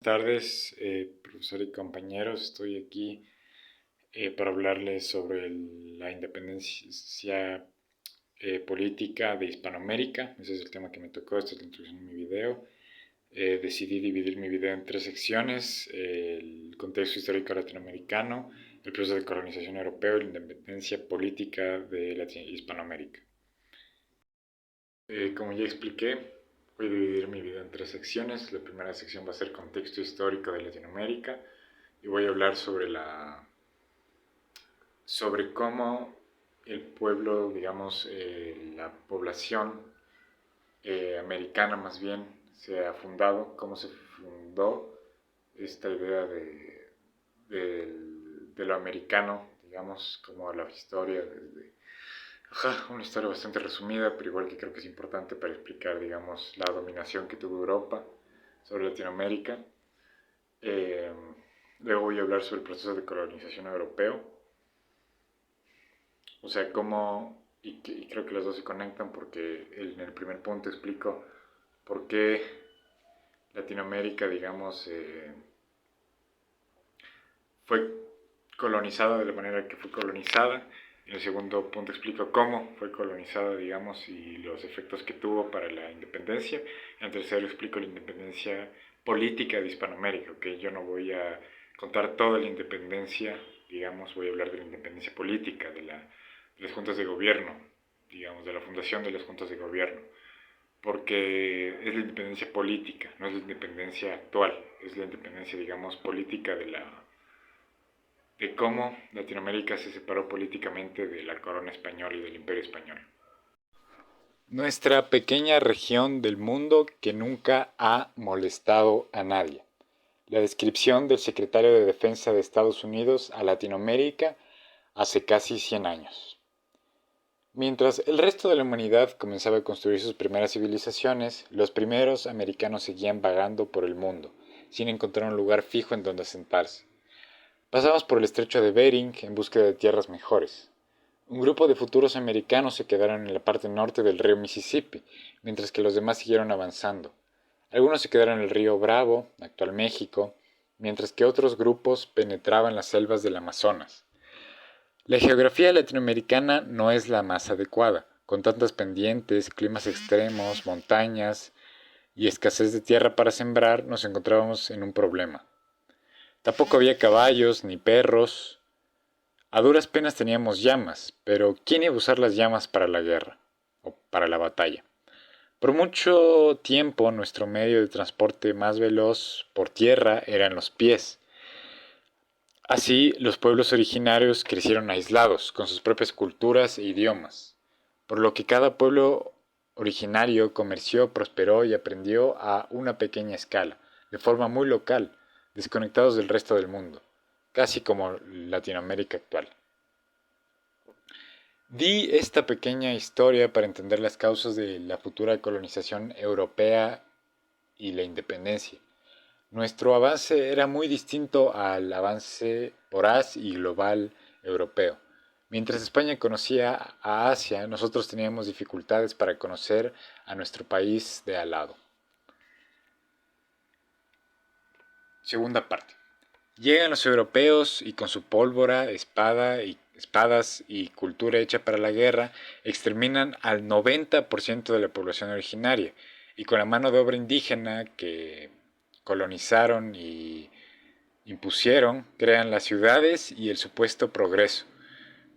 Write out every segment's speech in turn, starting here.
Buenas tardes, profesor y compañeros. Estoy aquí para hablarles sobre la independencia política de Hispanoamérica. Ese es el tema que me tocó. Esta es la introducción de mi video. Decidí dividir mi video en tres secciones: el contexto histórico latinoamericano, el proceso de colonización europeo y la independencia política de Hispanoamérica. Como ya expliqué, voy a dividir mi video en tres secciones. La primera sección va a ser contexto histórico de Latinoamérica y voy a hablar sobre cómo el pueblo, digamos, la población americana más bien, se ha fundado, cómo se fundó esta idea de lo americano, digamos, como la historia desde una historia bastante resumida, pero igual que creo que es importante para explicar, digamos, la dominación que tuvo Europa sobre Latinoamérica. Eh, Luego voy a hablar sobre el proceso de colonización europeo, o sea, cómo, y creo que las dos se conectan porque en el primer punto explico por qué Latinoamérica, digamos, fue colonizada de la manera que fue colonizada. En el segundo punto explico cómo fue colonizada, digamos, y los efectos que tuvo para la independencia. En el tercero explico la independencia política de Hispanoamérica, que yo no voy a contar toda la independencia, digamos, voy a hablar de la independencia política, de las juntas de gobierno, digamos, de la fundación de las juntas de gobierno, porque es la independencia política, no es la independencia actual, es la independencia, digamos, política de cómo Latinoamérica se separó políticamente de la corona española y del imperio español. Nuestra pequeña región del mundo que nunca ha molestado a nadie. La descripción del secretario de Defensa de Estados Unidos a Latinoamérica hace casi 100 años. Mientras el resto de la humanidad comenzaba a construir sus primeras civilizaciones, los primeros americanos seguían vagando por el mundo, sin encontrar un lugar fijo en donde asentarse. Pasamos por el estrecho de Bering en búsqueda de tierras mejores. Un grupo de futuros americanos se quedaron en la parte norte del río Mississippi, mientras que los demás siguieron avanzando. Algunos se quedaron en el río Bravo, actual México, mientras que otros grupos penetraban las selvas del Amazonas. La geografía latinoamericana no es la más adecuada, con tantas pendientes, climas extremos, montañas y escasez de tierra para sembrar, nos encontrábamos en un problema. Tampoco había caballos ni perros. A duras penas teníamos llamas, pero ¿quién iba a usar las llamas para la guerra o para la batalla? Por mucho tiempo nuestro medio de transporte más veloz por tierra eran los pies. Así, los pueblos originarios crecieron aislados, con sus propias culturas e idiomas, por lo que cada pueblo originario comerció, prosperó y aprendió a una pequeña escala, de forma muy local, desconectados del resto del mundo, casi como Latinoamérica actual. Di esta pequeña historia para entender las causas de la futura colonización europea y la independencia. Nuestro avance era muy distinto al avance voraz y global europeo. Mientras España conocía a Asia, nosotros teníamos dificultades para conocer a nuestro país de al lado. Segunda parte. Llegan los europeos y con su pólvora, espadas y cultura hecha para la guerra, exterminan al 90% de la población originaria, y con la mano de obra indígena que colonizaron y impusieron, crean las ciudades y el supuesto progreso.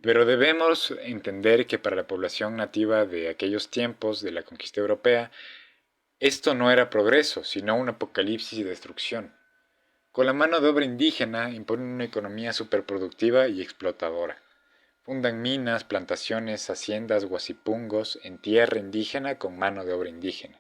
Pero debemos entender que para la población nativa de aquellos tiempos de la conquista europea, esto no era progreso, sino un apocalipsis y destrucción. Con la mano de obra indígena imponen una economía superproductiva y explotadora. Fundan minas, plantaciones, haciendas, guacipungos en tierra indígena con mano de obra indígena.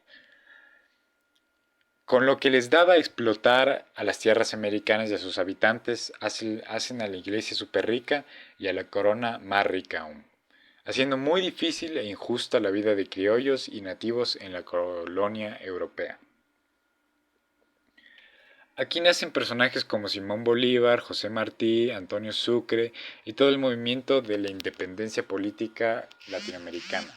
Con lo que les daba a explotar a las tierras americanas y a sus habitantes, hacen a la iglesia súper rica y a la corona más rica aún, haciendo muy difícil e injusta la vida de criollos y nativos en la colonia europea. Aquí nacen personajes como Simón Bolívar, José Martí, Antonio Sucre y todo el movimiento de la independencia política latinoamericana.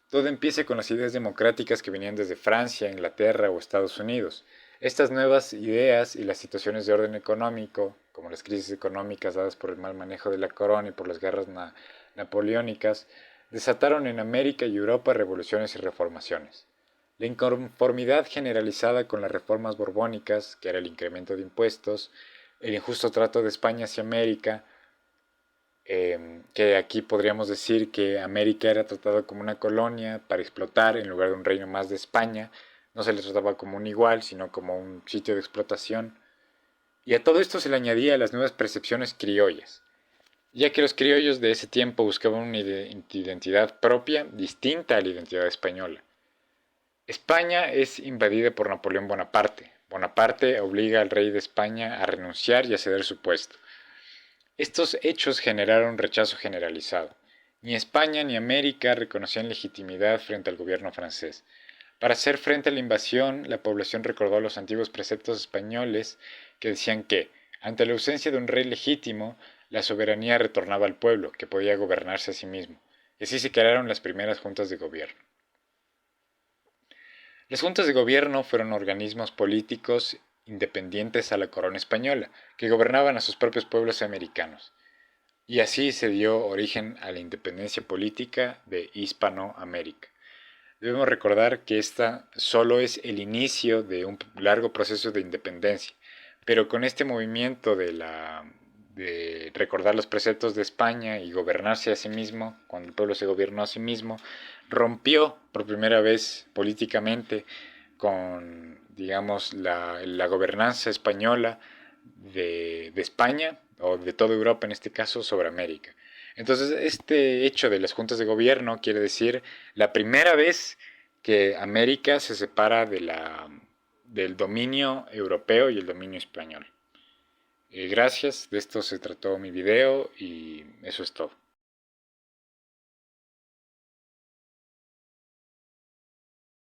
Todo empieza con las ideas democráticas que venían desde Francia, Inglaterra o Estados Unidos. Estas nuevas ideas y las situaciones de orden económico, como las crisis económicas dadas por el mal manejo de la corona y por las guerras napoleónicas, desataron en América y Europa revoluciones y reformaciones. La inconformidad generalizada con las reformas borbónicas, que era el incremento de impuestos, el injusto trato de España hacia América, que aquí podríamos decir que América era tratada como una colonia para explotar en lugar de un reino más de España, no se le trataba como un igual, sino como un sitio de explotación. Y a todo esto se le añadía las nuevas percepciones criollas, ya que los criollos de ese tiempo buscaban una identidad propia distinta a la identidad española. España es invadida por Napoleón Bonaparte. Bonaparte obliga al rey de España a renunciar y a ceder su puesto. Estos hechos generaron rechazo generalizado. Ni España ni América reconocían legitimidad frente al gobierno francés. Para hacer frente a la invasión, la población recordó los antiguos preceptos españoles que decían que, ante la ausencia de un rey legítimo, la soberanía retornaba al pueblo, que podía gobernarse a sí mismo, y así se crearon las primeras juntas de gobierno. Las juntas de gobierno fueron organismos políticos independientes a la corona española, que gobernaban a sus propios pueblos americanos. Y así se dio origen a la independencia política de Hispanoamérica. Debemos recordar que esta solo es el inicio de un largo proceso de independencia, pero con este movimiento de recordar los preceptos de España y gobernarse a sí mismo, cuando el pueblo se gobernó a sí mismo, rompió por primera vez políticamente con, digamos, la gobernanza española de España, o de toda Europa en este caso, sobre América. Entonces, este hecho de las juntas de gobierno quiere decir la primera vez que América se separa del dominio europeo y el dominio español. Gracias, de esto se trató mi video y eso es todo.